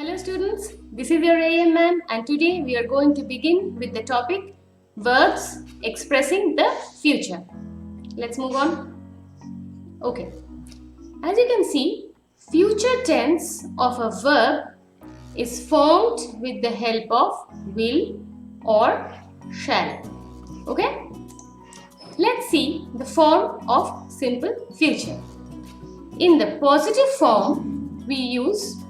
Hello students, this is your AM ma'am and today we are going to begin with the topic verbs expressing the future. Let's move on. Okay, as you can see, future tense of a verb is formed with the help of will or shall. Okay, let's see the form of simple future. In the positive form, we use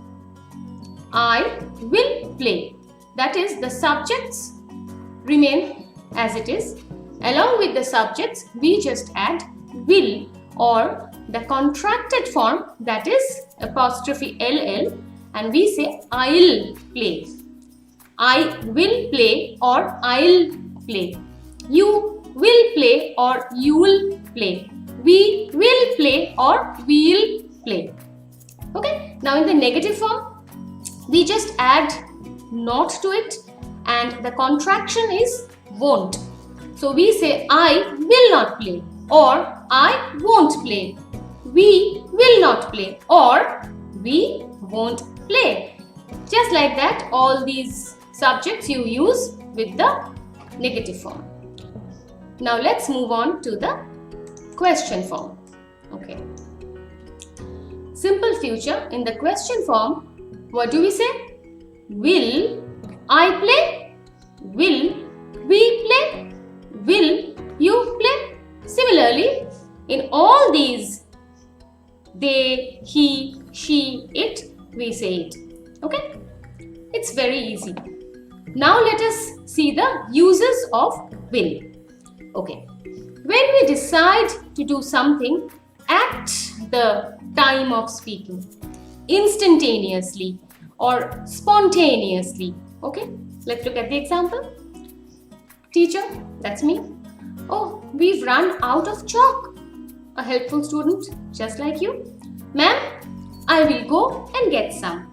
I will play. That is, the subjects remain as it is. Along with the subjects, we just add will or the contracted form, that is apostrophe LL, and we say I'll play. I will play or I'll play. You will play or you'll play. We will play or we'll play. Okay, now in the negative form, we just add not to it and the contraction is won't. So we say I will not play or I won't play. We will not play or we won't play. Just like that, all these subjects you use with the negative form. Now let's move on to the question form. Okay. Simple future in the question form. What do we say? Will I play? Will we play? Will you play? Similarly, in all these, they, he, she, it, we say it. Okay? It's very easy. Now let us see the uses of will. Okay. When we decide to do something at the time of speaking, instantaneously or spontaneously. Okay, let's look at the example. Teacher, that's me. Oh, we've run out of chalk. A helpful student, just like you. Ma'am, I will go and get some.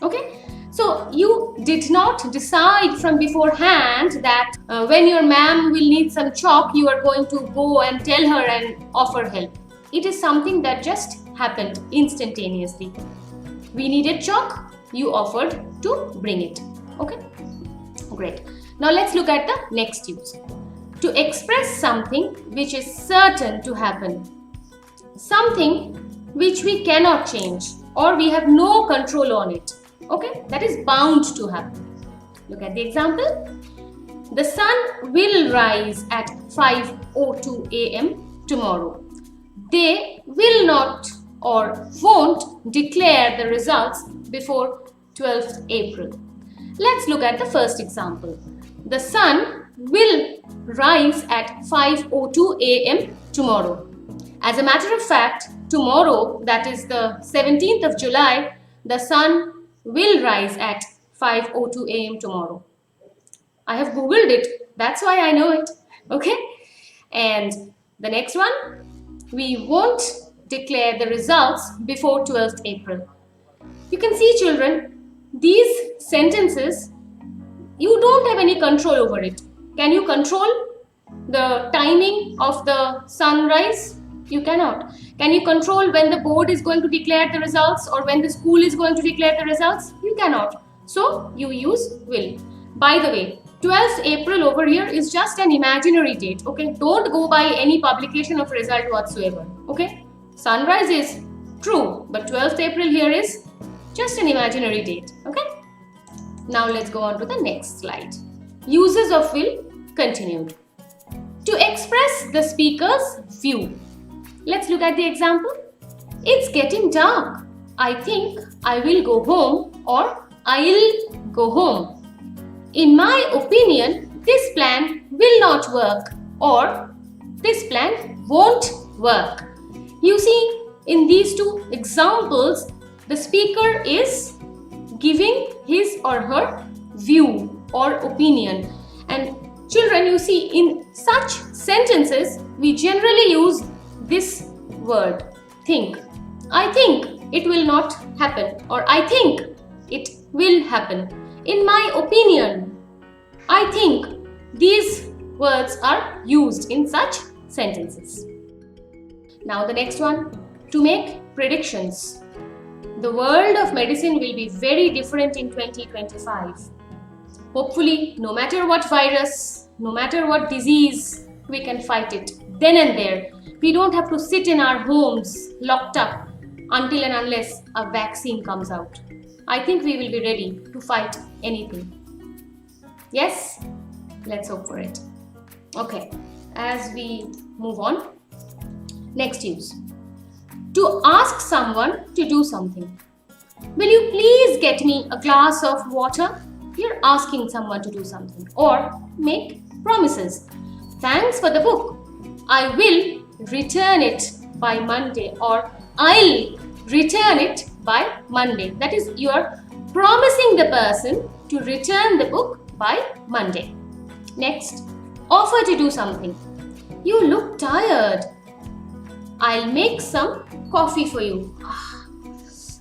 Okay, so you did not decide from beforehand that when your ma'am will need some chalk, you are going to go and tell her and offer help. It is something that just happened instantaneously. We needed chalk, you offered to bring it. Okay, great. Now let's look at the next use. To express something which is certain to happen, something which we cannot change or we have no control on it. Okay, that is bound to happen. Look at the example. The sun will rise at 5:02 a.m. tomorrow. They will not or won't declare the results before 12th April. Let's look at the first example. The sun will rise at 5:02 a.m. tomorrow. As a matter of fact, tomorrow, that is the 17th of July, the sun will rise at 5:02 a.m. tomorrow. I have googled it, that's why I know it. Okay? And the next one, we won't declare the results before 12th April. You can see, children, these sentences, you don't have any control over it. Can you control the timing of the sunrise? You cannot. Can you control when the board is going to declare the results or when the school is going to declare the results? You cannot. So you use will. By the way, 12th April over here is just an imaginary date. Okay, don't go by any publication of result whatsoever. Okay, sunrise is true, but 12th April here is just an imaginary date. Okay, now let's go on to the next slide. Uses of will continued. To express the speaker's view. Let's look at the example. It's getting dark. I think I will go home or I'll go home. In my opinion, this plan will not work or this plan won't work. You see, in these two examples, the speaker is giving his or her view or opinion. And children, you see, in such sentences, we generally use this word, think. I think it will not happen or I think it will happen. In my opinion, I think these words are used in such sentences. Now the next one, to make predictions. The world of medicine will be very different in 2025. Hopefully, no matter what virus, no matter what disease, we can fight it then and there. We don't have to sit in our homes locked up until and unless a vaccine comes out. I think we will be ready to fight anything. Yes? Let's hope for it. Okay, as we move on, next use. To ask someone to do something. Will you please get me a glass of water? You're asking someone to do something. Or make promises. Thanks for the book. I will return it by Monday, or I'll return it by Monday. That is, you are promising the person to return the book by Monday. Next, offer to do something. You look tired. I'll make some coffee for you.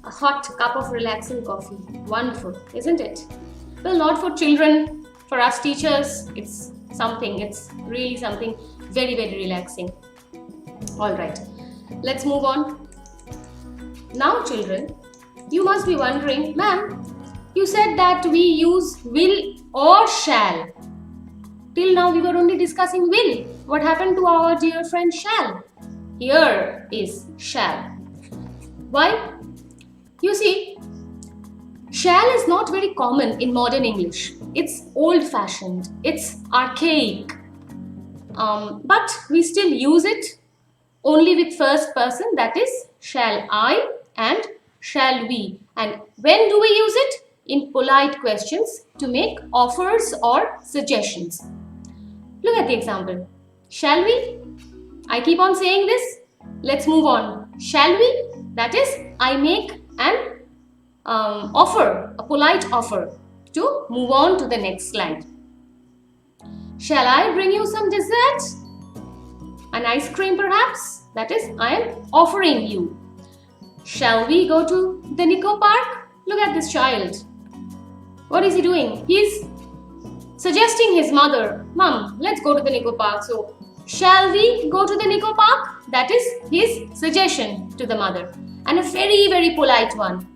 A hot cup of relaxing coffee. Wonderful, isn't it? Well, not for children, for us teachers, it's really something very, very relaxing. Alright, let's move on. Now children, you must be wondering, ma'am, you said that we use will or shall. Till now we were only discussing will. What happened to our dear friend shall? Here is shall. Why? You see, shall is not very common in modern English. It's old-fashioned, it's archaic. But we still use it only with first person, that is, shall I and shall we. And when do we use it? In polite questions to make offers or suggestions. Look at the example. Shall we? I keep on saying this. Let's move on. Shall we? That is, I make an offer, a polite offer to move on to the next slide. Shall I bring you some dessert? An ice cream perhaps? That is, I am offering you. Shall we go to the Nico Park? Look at this child. What is he doing? He's suggesting his mother, Mom, let's go to the Nico Park. So, shall we go to the Nico Park? That is his suggestion to the mother. And a very, very polite one.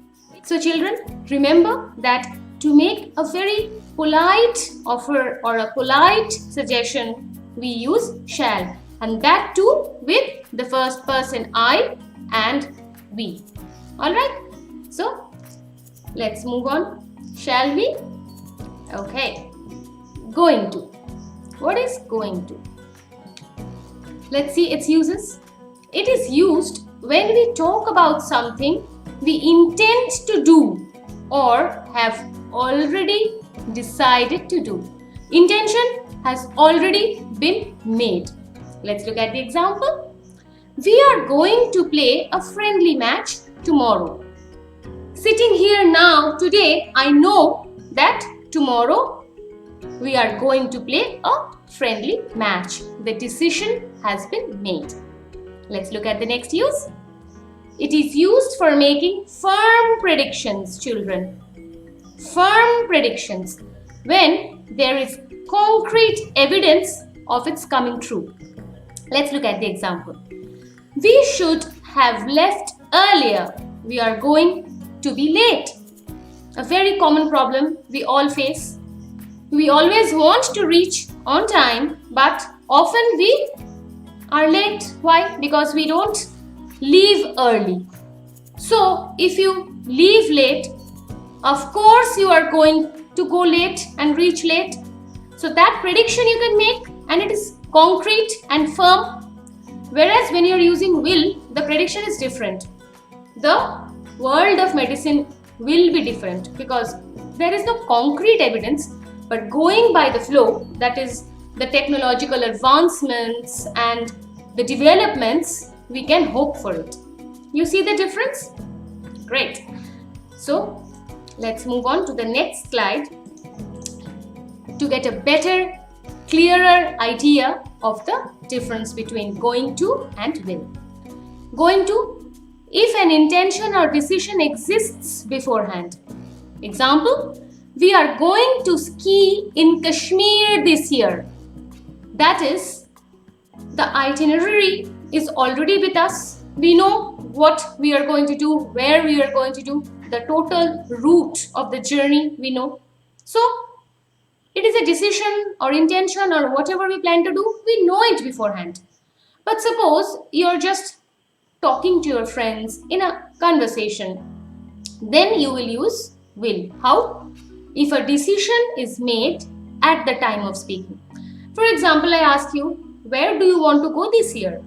So children, remember that to make a very polite offer or a polite suggestion, we use shall. And that too with the first person I and we. Alright, so let's move on. Shall we? Okay. Going to. What is going to? Let's see its uses. It is used when we talk about something we intend to do or have already decided to do. Intention has already been made. Let's look at the example. We are going to play a friendly match tomorrow. Sitting here now, today, I know that tomorrow we are going to play a friendly match. The decision has been made. Let's look at the next use. It is used for making firm predictions, children. Firm predictions when there is concrete evidence of its coming true. Let's look at the example. We should have left earlier. We are going to be late. A very common problem we all face. We always want to reach on time, but often we are late. Why? Because we don't leave early. So, if you leave late, of course you are going to go late and reach late. So, that prediction you can make and it is concrete and firm. Whereas when you are using will, the prediction is different. The world of medicine will be different because there is no concrete evidence, but going by the flow, that is the technological advancements and the developments, we can hope for it. You see the difference? Great. So, let's move on to the next slide to get a better, clearer idea of the difference between going to and will. Going to, if an intention or decision exists beforehand. Example, we are going to ski in Kashmir this year. That is, the itinerary is already with us. We know what we are going to do, where we are going to do, the total route of the journey we know. So it is a decision or intention or whatever we plan to do, we know it beforehand. But suppose you're just talking to your friends in a conversation, then you will use will. How? If a decision is made at the time of speaking. For example, I ask you, where do you want to go this year?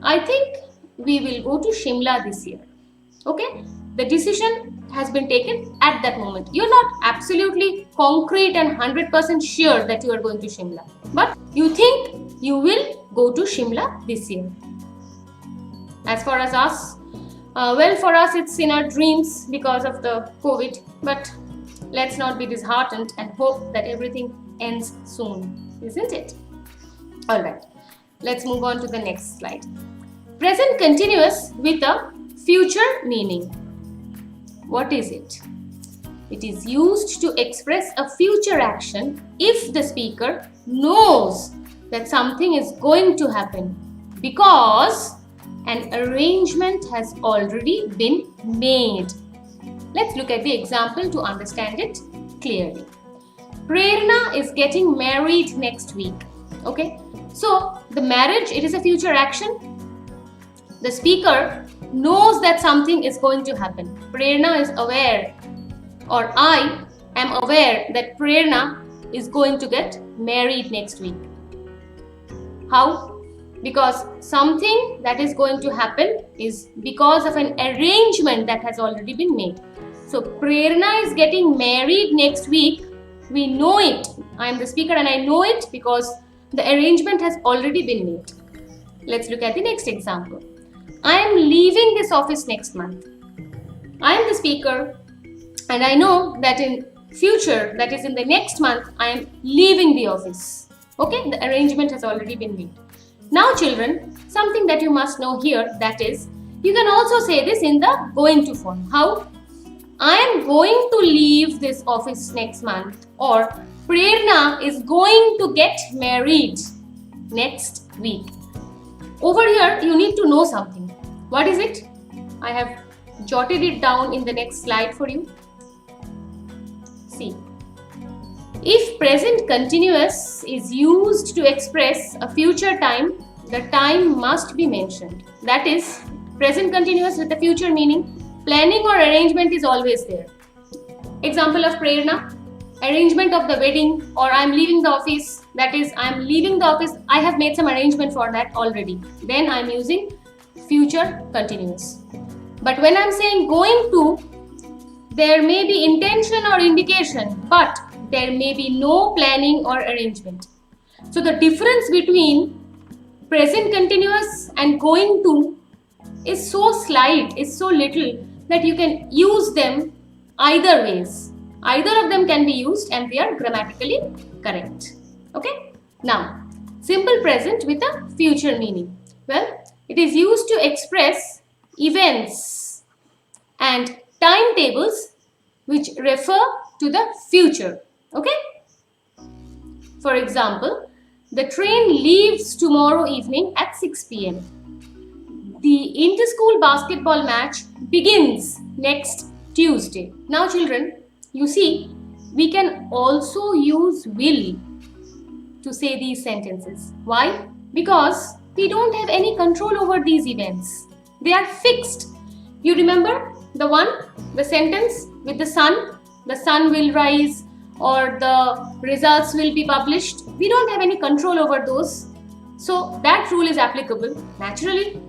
I think we will go to Shimla this year. Okay? The decision has been taken at that moment. You're not absolutely concrete and 100% sure that you are going to Shimla. But you think you will go to Shimla this year. As far as us, well, for us it's in our dreams because of the COVID. But let's not be disheartened and hope that everything ends soon, isn't it? Alright, let's move on to the next slide. Present continuous with a future meaning. What is it? It is used to express a future action if the speaker knows that something is going to happen because an arrangement has already been made. Let's look at the example to understand it clearly. Prerna is getting married next week. Okay, so the marriage, it is a future action. The speaker knows that something is going to happen. Prerna is aware, or I am aware that Prerna is going to get married next week. How? Because something that is going to happen is because of an arrangement that has already been made. So Prerna is getting married next week. We know it. I am the speaker and I know it because the arrangement has already been made. Let's look at the next example. I am leaving this office next month. I am the speaker and I know that in future, that is in the next month, I am leaving the office. Okay, the arrangement has already been made. Now children, something that you must know here, that is, you can also say this in the going to form. How? I am going to leave this office next month, or Prerna is going to get married next week. Over here, you need to know something. What is it? I have jotted it down in the next slide for you. See, if present continuous is used to express a future time, the time must be mentioned. That is, present continuous with the future meaning, planning or arrangement is always there. Example of Prerna, arrangement of the wedding, or I am leaving the office. That is, I am leaving the office. I have made some arrangement for that already. Then I am using future continuous. But when I am saying going to, there may be intention or indication, but there may be no planning or arrangement. So the difference between present continuous and going to is so slight, is so little that you can use them either ways. Either of them can be used and they are grammatically correct. Okay? Now, simple present with a future meaning. Well, it is used to express events and timetables which refer to the future. Okay? For example, the train leaves tomorrow evening at 6 p.m. The inter-school basketball match begins next Tuesday. Now children, you see, we can also use will to say these sentences. Why? Because we don't have any control over these events. They are fixed. You remember the sentence with the sun will rise or the results will be published. We don't have any control over those. So that rule is applicable. Naturally,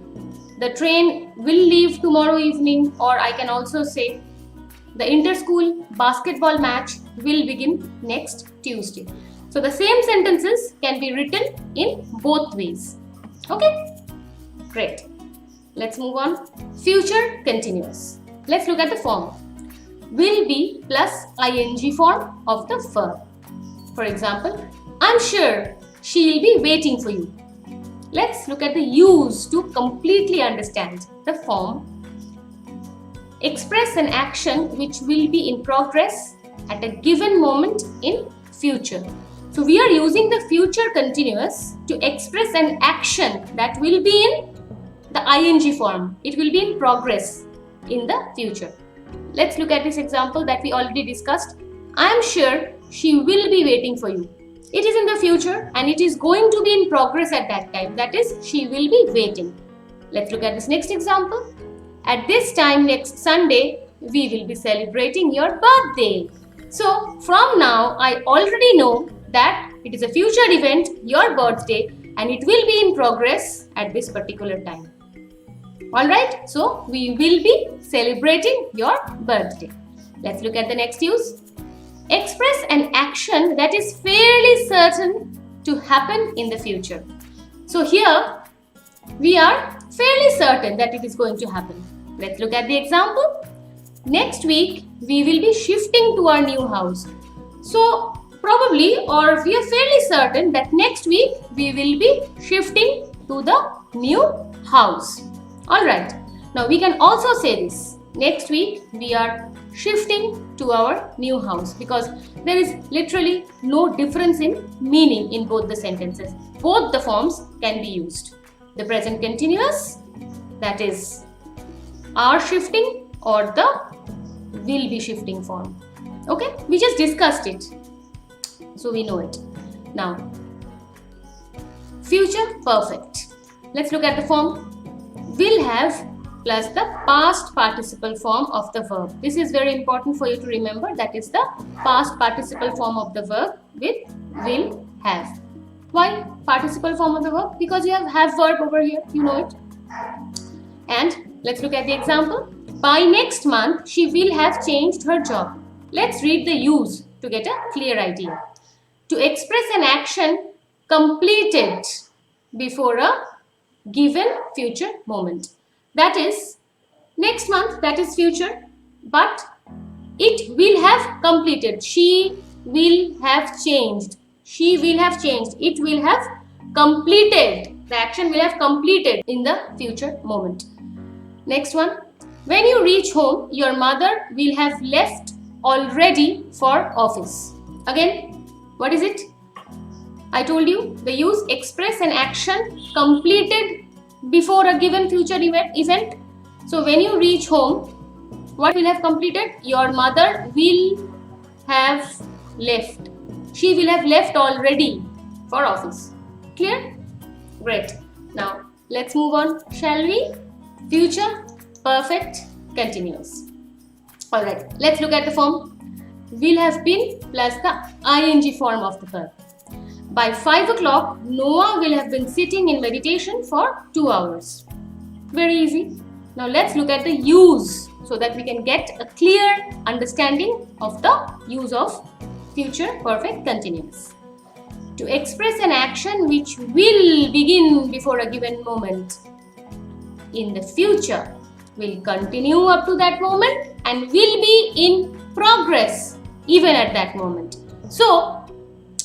the train will leave tomorrow evening, or I can also say the inter-school basketball match will begin next Tuesday. So the same sentences can be written in both ways. Okay? Great. Let's move on. Future continuous. Let's look at the form. Will be plus ing form of the verb. For example, I'm sure she'll be waiting for you. Let's look at the use to completely understand the form. Express an action which will be in progress at a given moment in future. So we are using the future continuous to express an action that will be in the ing form. It will be in progress in the future. Let's look at this example that we already discussed. I am sure she will be waiting for you. It is in the future and it is going to be in progress at that time. That is, she will be waiting. Let's look at this next example. At this time next Sunday, we will be celebrating your birthday. So from now, I already know that it is a future event, your birthday, and it will be in progress at this particular time. Alright, so we will be celebrating your birthday. Let's look at the next use. Express an action that is fairly certain to happen in the future. So here, we are fairly certain that it is going to happen. Let's look at the example. Next week, we will be shifting to our new house. So probably, or we are fairly certain that next week we will be shifting to the new house. Alright, now we can also say this. Next week we are shifting to our new house, because there is literally no difference in meaning in both the sentences. Both the forms can be used. The present continuous, that is are shifting, or the will be shifting form. Okay, we just discussed it, so we know it. Now, future perfect. Let's look at the form. Will have plus the past participle form of the verb. This is very important for you to remember. That is the past participle form of the verb with will have. Why participle form of the verb? Because you have verb over here, you know it. And let's look at the example. By next month, she will have changed her job. Let's read the use to get a clear idea. To express an action completed before a given future moment. That is, next month, that is future, but it will have completed. She will have changed. She will have changed. It will have completed. The action will have completed in the future moment. Next one. When you reach home, your mother will have left already for office. Again, what is it? I told you the use express an action completed before a given future event. So when you reach home, what will have completed? Your mother will have left. She will have left already for office. Clear? Great. Now let's move on, shall we? Future perfect continuous. Alright, let's look at the form. Will have been plus the ing form of the verb. By 5 o'clock, Noah will have been sitting in meditation for 2 hours. Very easy. Now let's look at the use so that we can get a clear understanding of the use of future perfect continuous. To express an action which will begin before a given moment in the future, will continue up to that moment, and will be in progress even at that moment. So,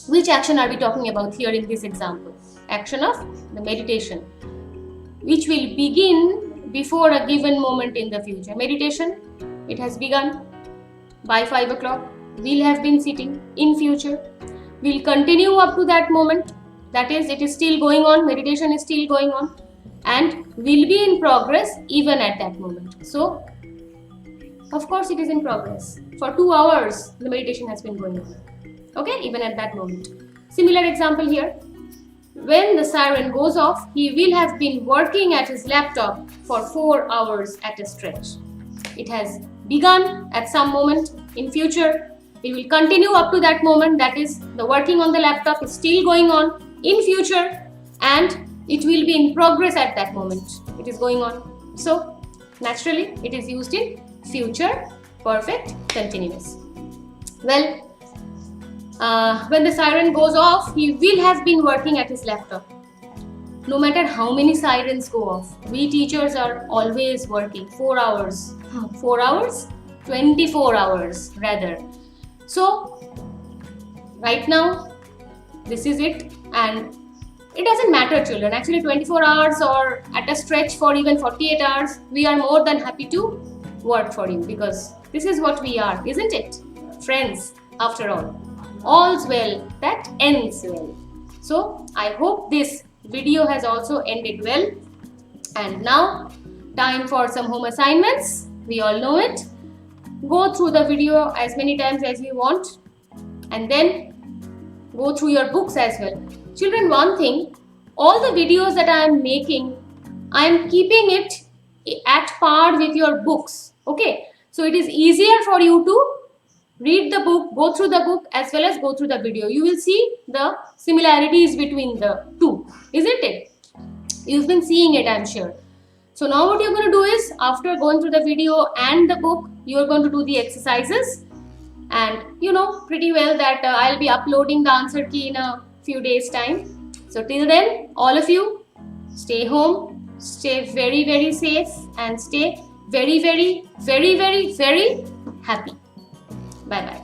which action are we talking about here in this example? Action of the meditation, which will begin before a given moment in the future. Meditation, it has begun by 5 o'clock. Will have been sitting in future. Will continue up to that moment. That is, it is still going on. Meditation is still going on. And will be in progress even at that moment. So, of course, it is in progress. For 2 hours, the meditation has been going on. Okay, even at that moment. Similar example here. When the siren goes off, he will have been working at his laptop for 4 hours at a stretch. It has begun at some moment in future. It will continue up to that moment. That is, the working on the laptop is still going on in future, and it will be in progress at that moment. It is going on. So, naturally, it is used in future perfect continuous. Well, when the siren goes off, he will have been working at his laptop. No matter how many sirens go off, we teachers are always working 4 hours. 4 hours? 24 hours rather. So, right now, this is it, and it doesn't matter, children. Actually, 24 hours or at a stretch for even 48 hours, we are more than happy to work for you, because this is what we are, isn't it? Friends, after all. All's well that ends well. So, I hope this video has also ended well. And now, time for some home assignments. We all know it. Go through the video as many times as you want, and then go through your books as well. Children, one thing, all the videos that I am making, I am keeping it at par with your books. Okay, so it is easier for you to read the book, go through the book as well as go through the video. You will see the similarities between the two, isn't it? You've been seeing it, I'm sure. So now what you're going to do is, after going through the video and the book, you're going to do the exercises. And you know pretty well that I'll be uploading the answer key in a few days time. So till then, all of you, stay home, stay very, very safe, and stay very, very, very, very, very happy. Bye bye.